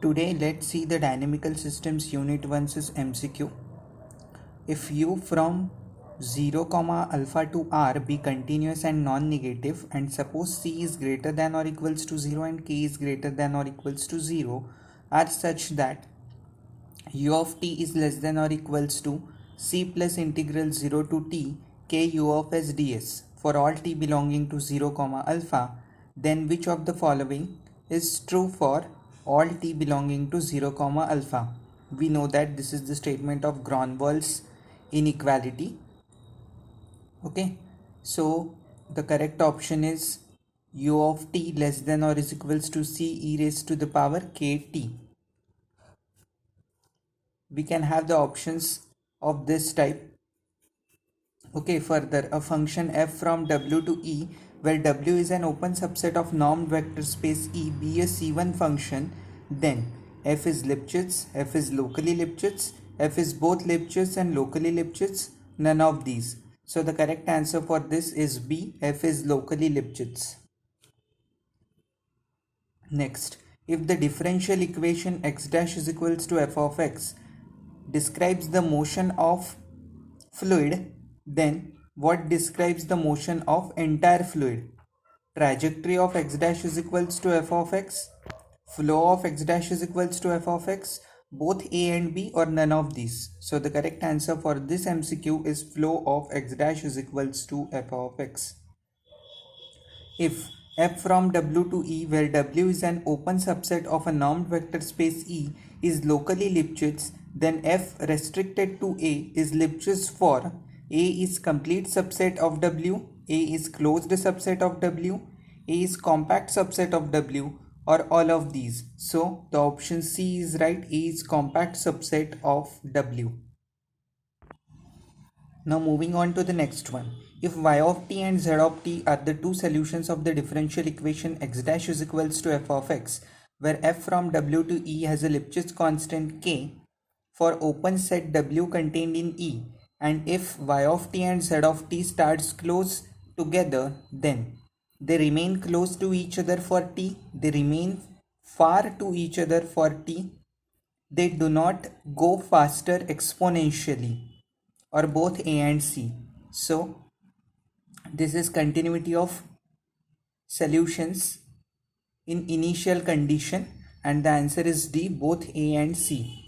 Today let's see the dynamical systems unit 1's MCQ. If u from 0 comma alpha to r be continuous and non-negative, and suppose c is greater than or equals to 0 and k is greater than or equals to 0 are such that u of t is less than or equals to c plus integral 0 to t k u of s ds for all t belonging to 0 comma alpha, then which of the following is true for all t belonging to 0 comma alpha? We know that this is the statement of Grunwald's inequality. Okay, so the correct option is u of t less than or is equals to c e raised to the power kt. We can have the options of this type. Okay, further, a function f from w to e, where w is an open subset of normed vector space E, be a C1 function, then f is Lipschitz, f is locally Lipschitz, f is both Lipschitz and locally Lipschitz, none of these. So the correct answer for this is B, f is locally Lipschitz. Next, if the differential equation x dash is equals to f of x describes the motion of fluid, then what describes the motion of entire fluid? Trajectory of x dash is equals to f of x, flow of x dash is equals to f of x, both a and b, or none of these. So the correct answer for this MCQ is flow of x dash is equals to f of x. If f from w to e, where w is an open subset of a normed vector space E, is locally Lipschitz, then f restricted to a is Lipschitz for a is complete subset of w, a is closed subset of w, a is compact subset of w, or all of these. So the option C is right, a is compact subset of w. Now moving on to the next one. If y of t and z of t are the two solutions of the differential equation x dash is equals to f of x, where f from w to e has a Lipschitz constant k for open set w contained in E, and if y of t and z of t starts close together, then they remain close to each other for t, they remain far to each other for t, they do not go faster exponentially, or both A and C. So this is continuity of solutions in initial condition, and the answer is D, both A and C.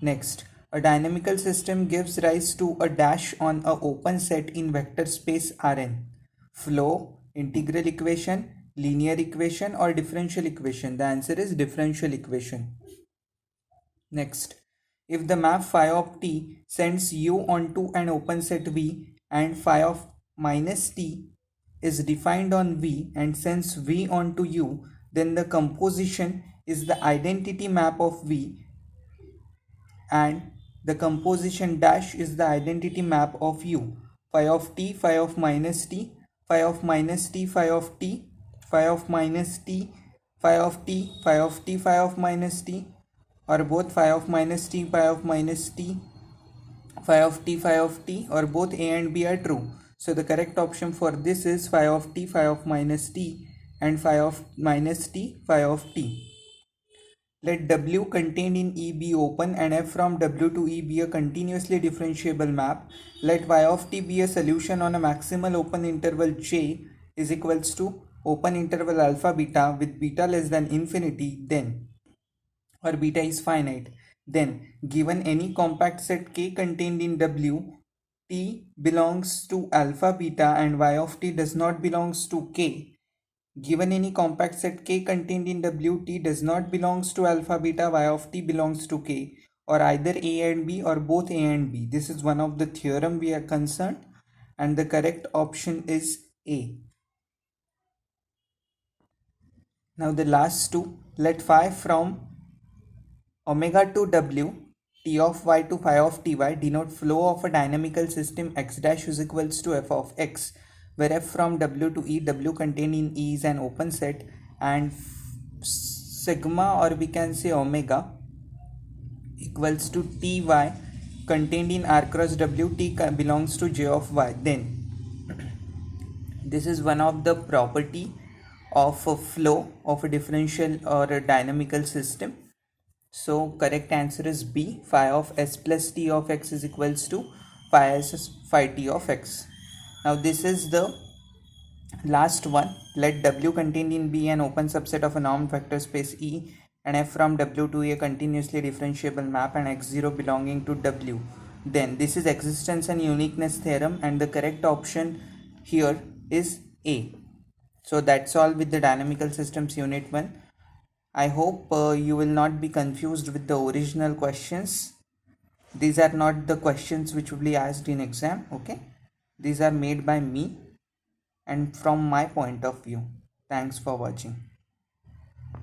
Next, a dynamical system gives rise to a dash on a open set in vector space Rn. Flow, integral equation, linear equation, or differential equation? The answer is differential equation. Next, if the map phi of t sends u onto an open set V, and phi of minus t is defined on V and sends V onto u, then the composition is the identity map of V, and the composition dash is the identity map of u. Phi of t, phi of minus t, phi of minus t, phi of t, phi of minus t, phi of t, phi of t, phi of minus t, or both phi of minus t, phi of minus t, phi of t, phi of t, or both A and B are true. So the correct option for this is phi of t, phi of minus t, and phi of minus t, phi of t. Let W contained in E be open and f from W to E be a continuously differentiable map. Let y of t be a solution on a maximal open interval J is equals to open interval alpha beta with beta less than infinity, then, or beta is finite, then given any compact set K contained in W, T belongs to alpha beta and y of t does not belongs to K. Given any compact set K contained in W, T does not belongs to alpha beta, y of t belongs to K, or either A and B or both A and B. This is one of the theorem we are concerned, and the correct option is A. Now the last two, let phi from omega to W, t of y to phi of ty denote flow of a dynamical system x dash is equals to f of x, where f from W to E, W contained in E is an open set, and sigma, or we can say omega, equals to ty contained in R cross W, t belongs to J of y. Then this is one of the property of a flow of a differential or a dynamical system. So correct answer is B. Phi of s plus t of x is equals to phi s phi t of x. Now this is the last one. Let W contained in B an open subset of a normed vector space E and F from W to a continuously differentiable map and x0 belonging to W. Then this is existence and uniqueness theorem, and the correct option here is A. So that's all with the dynamical systems unit 1. I hope you will not be confused with the original questions. These are not the questions which will be asked in exam, okay? These are made by me and from my point of view. Thanks for watching.